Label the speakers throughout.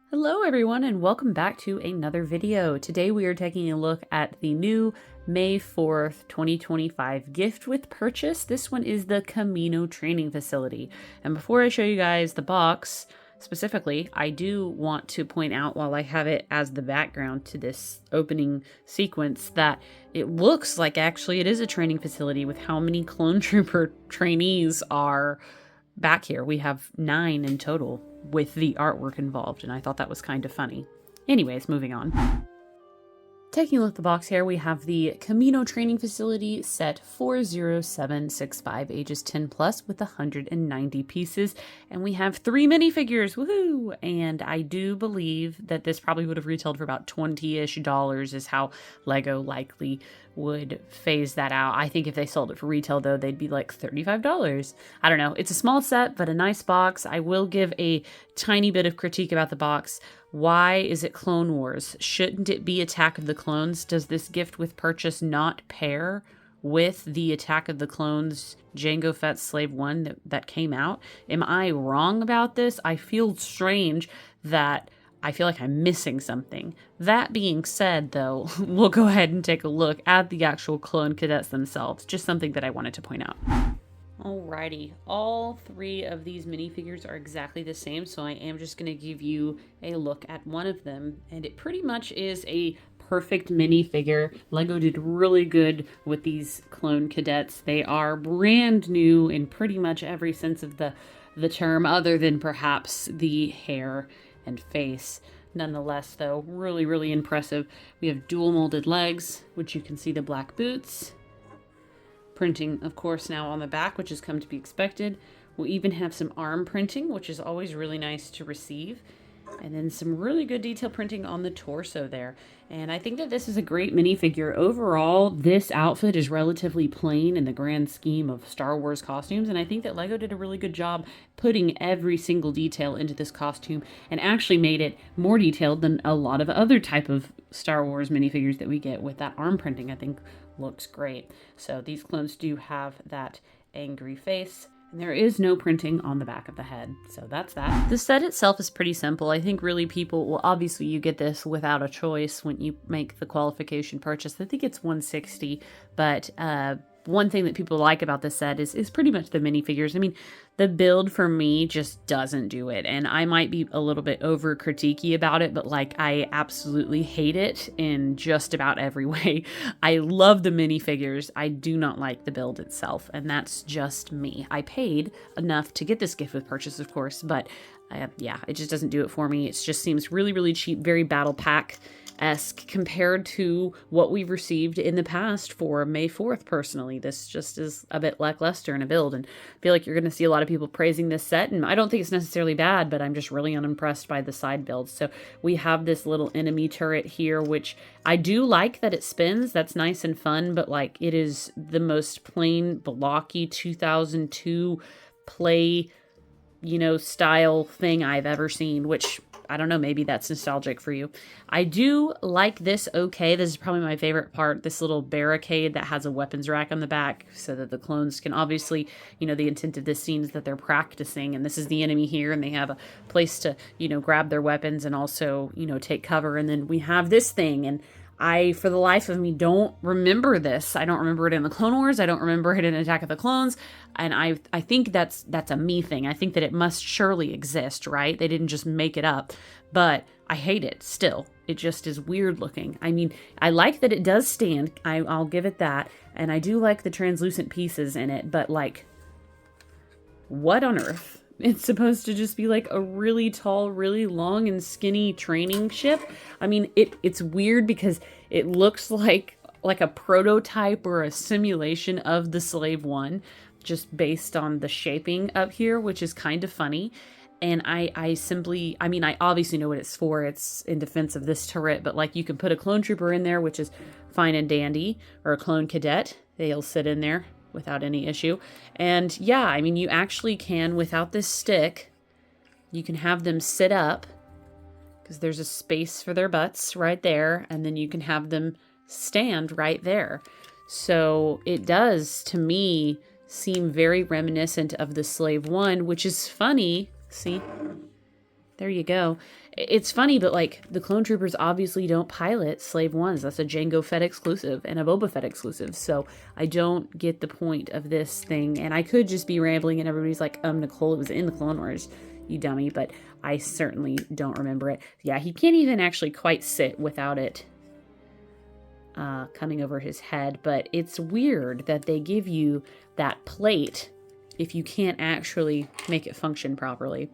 Speaker 1: Hello everyone and welcome back to another video. Today we are taking a look at the new May 4th, 2025 gift with purchase. This one is the Kamino training facility. And before I show you guys the box specifically, I do want to point out while I have it as the background to this opening sequence that it looks like actually it is a training facility with how many clone trooper trainees are back here. We have 9 in total with the artwork involved, and I thought that was kind of funny. Anyways, moving on. Taking a look at the box here, we have the Kamino training facility set 40765, ages 10 plus, with 190 pieces, and we have 3 minifigures. Woohoo! And I do believe that this probably would have retailed for about $20-ish is how Lego likely would phase that out. I think if they sold it for retail though, they'd be like $35. I don't know. It's a small set, but a nice box. I will give a tiny bit of critique about the box. Why is it Clone Wars? Shouldn't it be Attack of the Clones? Does this gift with purchase not pair with the Attack of the Clones Jango Fett's Slave 1 that came out? Am I wrong about this? I feel strange that I feel like I'm missing something. That being said, though, we'll go ahead and take a look at the actual clone cadets themselves. Just something that I wanted to point out. Alrighty, all 3 of these minifigures are exactly the same, so I am just going to give you a look at one of them, and it pretty much is a perfect minifigure. Lego did really good with these clone cadets. They are brand new in pretty much every sense of the term, other than perhaps the hair and face. Nonetheless, though, really impressive. We have dual molded legs, which you can see the black boots. Printing, of course, now on the back, which has come to be expected. We'll even have some arm printing, which is always really nice to receive. And then some really good detail printing on the torso there. And I think that this is a great minifigure. Overall, this outfit is relatively plain in the grand scheme of Star Wars costumes. And I think that Lego did a really good job putting every single detail into this costume and actually made it more detailed than a lot of other type of Star Wars minifigures that we get with that arm printing. I think looks great. So these clones do have that angry face. And there is no printing on the back of the head. So that's that. The set itself is pretty simple. I think really people, well, obviously you get this without a choice when you make the qualification purchase. I think it's $160, but one thing that people like about this set is pretty much the minifigures. I mean, the build for me just doesn't do it. And I might be a little bit over critiquey about it, but like I absolutely hate it in just about every way. I love the minifigures. I do not like the build itself. And that's just me. I paid enough to get this gift with purchase, of course, but yeah, it just doesn't do it for me. It just seems really cheap, very battle pack-esque compared to what we've received in the past for May 4th, personally. This just is a bit lackluster in a build, and I feel like you're going to see a lot of people praising this set, and I don't think it's necessarily bad, but I'm just really unimpressed by the side builds. So we have this little enemy turret here, which I do like that it spins. That's nice and fun, but like it is the most plain, blocky 2002 play, style thing I've ever seen, which I don't know, maybe that's nostalgic for you. I do like this okay. This is probably my favorite part, this little barricade that has a weapons rack on the back so that the clones can obviously, the intent of this scene is that they're practicing and this is the enemy here and they have a place to, grab their weapons and also, take cover. And then we have this thing, and I, for the life of me, don't remember this. I don't remember it in the Clone Wars. I don't remember it in Attack of the Clones. And I think that's a me thing. I think that it must surely exist, right? They didn't just make it up. But I hate it still. It just is weird looking. I mean, I like that it does stand. I'll give it that. And I do like the translucent pieces in it. But like, what on earth? It's supposed to just be like a really tall, really long and skinny training ship. I mean, it's weird because it looks like a prototype or a simulation of the Slave 1, just based on the shaping up here, which is kind of funny. And I obviously know what it's for. It's in defense of this turret, but like you can put a clone trooper in there, which is fine and dandy, or a clone cadet. They'll sit in there without any issue. And yeah, I mean, you actually can, without this stick, you can have them sit up because there's a space for their butts right there. And then you can have them stand right there. So it does, to me, seem very reminiscent of the Slave 1, which is funny. See? There you go. It's funny, but like the clone troopers obviously don't pilot Slave 1s. That's a Jango Fett exclusive and a Boba Fett exclusive. So I don't get the point of this thing. And I could just be rambling and everybody's like, Nicole, it was in the Clone Wars, you dummy. But I certainly don't remember it. Yeah, he can't even actually quite sit without it coming over his head. But it's weird that they give you that plate if you can't actually make it function properly.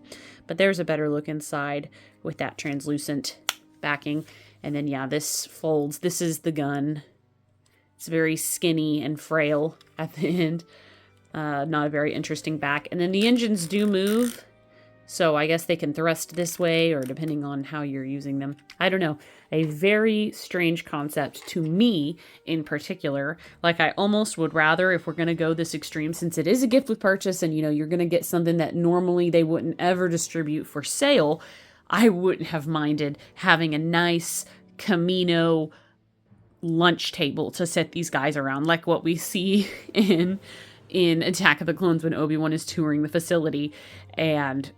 Speaker 1: But there's a better look inside with that translucent backing. And then, yeah, this folds. This is the gun. It's very skinny and frail at the end. Not a very interesting back. And then the engines do move. So I guess they can thrust this way, or depending on how you're using them. I don't know. A very strange concept to me in particular. Like, I almost would rather, if we're going to go this extreme, since it is a gift with purchase and, you know, you're going to get something that normally they wouldn't ever distribute for sale, I wouldn't have minded having a nice Kamino lunch table to set these guys around, like what we see in Attack of the Clones when Obi-Wan is touring the facility. And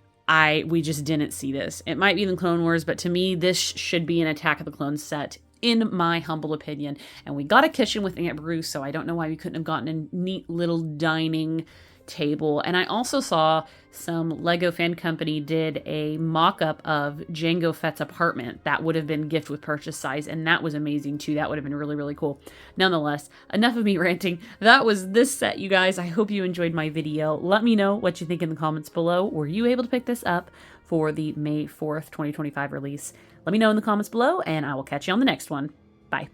Speaker 1: we just didn't see this. It might be in the Clone Wars, but to me, this should be an Attack of the Clones set, in my humble opinion. And we got a kitchen with Aunt Bruce, so I don't know why we couldn't have gotten a neat little dining table. And I also saw some Lego Fan Company did a mock-up of Jango Fett's apartment. That would have been gift with purchase size, and that was amazing too. That would have been really, really cool. Nonetheless, enough of me ranting. That was this set, you guys. I hope you enjoyed my video. Let me know what you think in the comments below. Were you able to pick this up for the May 4th, 2025 release? Let me know in the comments below, and I will catch you on the next one. Bye.